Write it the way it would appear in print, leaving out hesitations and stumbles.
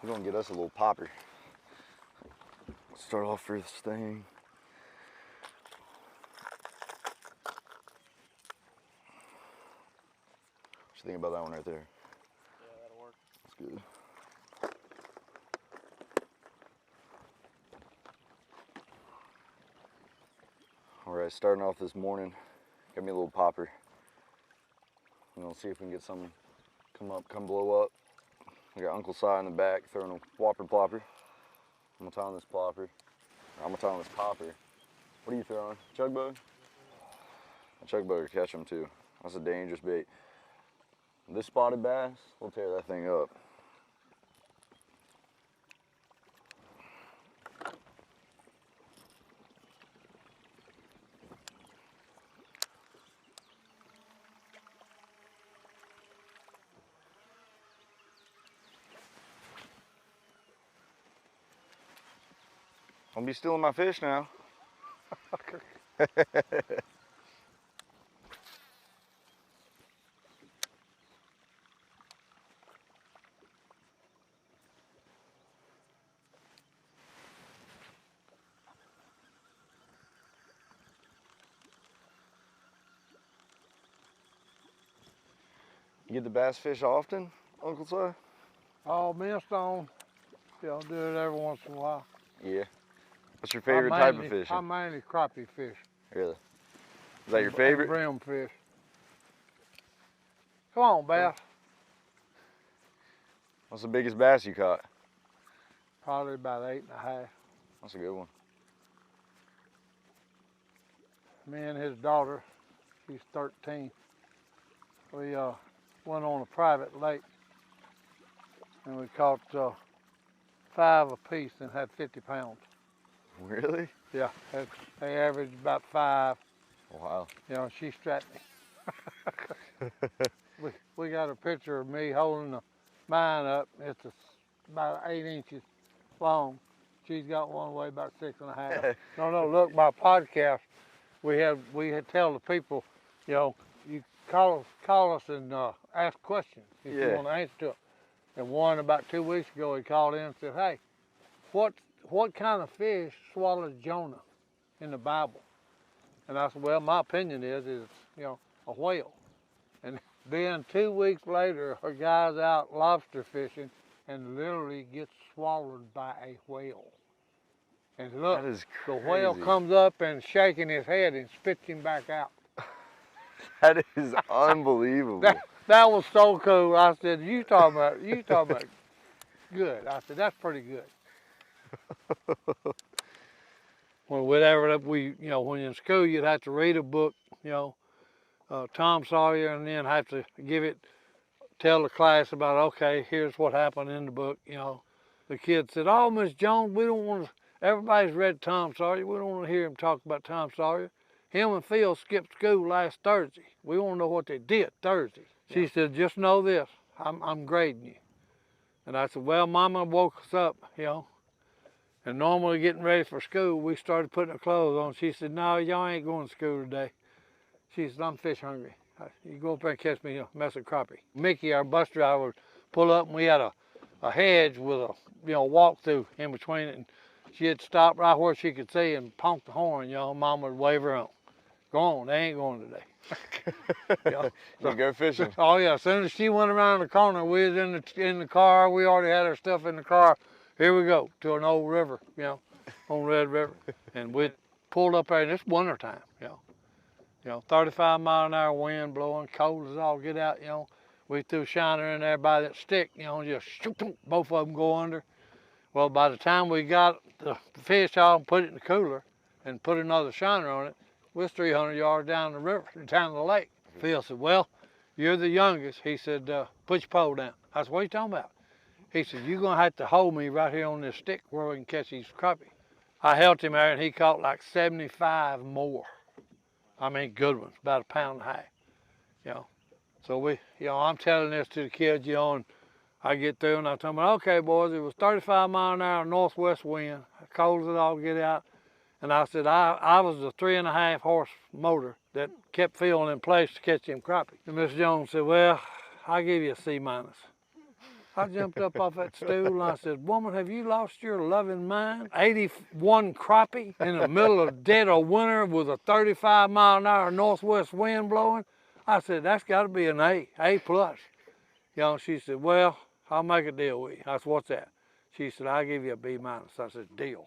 We're gonna get us a little popper. Start off for this thing. What you think about that one right there? Yeah, that'll work. That's good. All right, starting off this morning, got me a little popper. We're gonna see if we can get something come blow up. I got Uncle Si in the back throwing a whopper plopper. I'm gonna tie on this plopper. I'm gonna tie on this popper. What are you throwing? Chug bug? A chug bug will catch them too. That's a dangerous bait. This spotted bass, we'll tear that thing up. Don't be stealing my fish now. You get the bass fish often, Uncle Si? Oh, me and Stone, do it every once in a while. Yeah. What's your favorite type of fishing? I mainly crappie fish. Really? Is that your favorite? Brim fish. Come on, bass. What's the biggest bass you caught? Probably about 8.5. That's a good one. Me and his daughter, she's 13. We went on a private lake and we caught 5 apiece and had 50 pounds. Really? Yeah, they averaged about 5. Wow. You know, she strapped me. we got a picture of me holding the mine up. It's about 8 inches long. She's got one weigh about 6.5. No, look, my podcast, we had tell the people, you call us and ask questions if you want to answer to it. And one about 2 weeks ago, he called in and said, hey, what kind of fish swallowed Jonah in the Bible? And I said, well, my opinion is a whale. And then 2 weeks later, a guy's out lobster fishing and literally gets swallowed by a whale. And look, that is the crazy. whale comes up and shaking his head and spits him back out. That is unbelievable. That was so cool. I said, you talking about good. I said, that's pretty good. When when you're in school, you'd have to read a book, Tom Sawyer, and then have to tell the class about, okay, here's what happened in the book. The kids said, oh, Miss Jones, we don't want to, everybody's read Tom Sawyer. We don't want to hear him talk about Tom Sawyer. Him and Phil skipped school last Thursday. We want to know what they did Thursday. She said, just know this, I'm grading you. And I said, well, Mama woke us up, and normally getting ready for school, we started putting our clothes on. She said, no, y'all ain't going to school today. She said, I'm fish hungry. You go up there and catch me a mess of crappie. Mickey, our bus driver, would pull up and we had a hedge with a walk through in between it. And she'd stop right where she could see and honk the horn, Mama would wave her on. Go on, they ain't going today. You go fishing. Oh yeah, as soon as she went around the corner, we was in the car. We already had our stuff in the car. Here we go to an old river, on Red River, and we pulled up there. And it's winter time, 35-mile-an-hour wind blowing, cold as all get out. We threw shiner in there by that stick, just shoot, both of them go under. Well, by the time we got the fish out, put it in the cooler, and put another shiner on it, we're 300 yards down the river, down the lake. Phil said, well, you're the youngest. He said, put your pole down. I said, what are you talking about? He said, you're going to have to hold me right here on this stick where we can catch these crappie. I held him there and he caught like 75 more. I mean, good ones, about 1.5 pounds, So I'm telling this to the kids, and I get through and I tell them, okay, boys, it was 35-mile-an-hour northwest wind, cold as it all get out. And I said, I was the 3.5 horse motor that kept Phil in place to catch them crappie. And Miss Jones said, well, I'll give you a C-. I jumped up off that stool and I said, woman, have you lost your loving mind? 81 crappie in the middle of dead of winter with a 35-mile-an-hour northwest wind blowing. I said, that's got to be an A plus. You know, she said, well, I'll make a deal with you. I said, what's that? She said, I'll give you a B minus. I said, deal.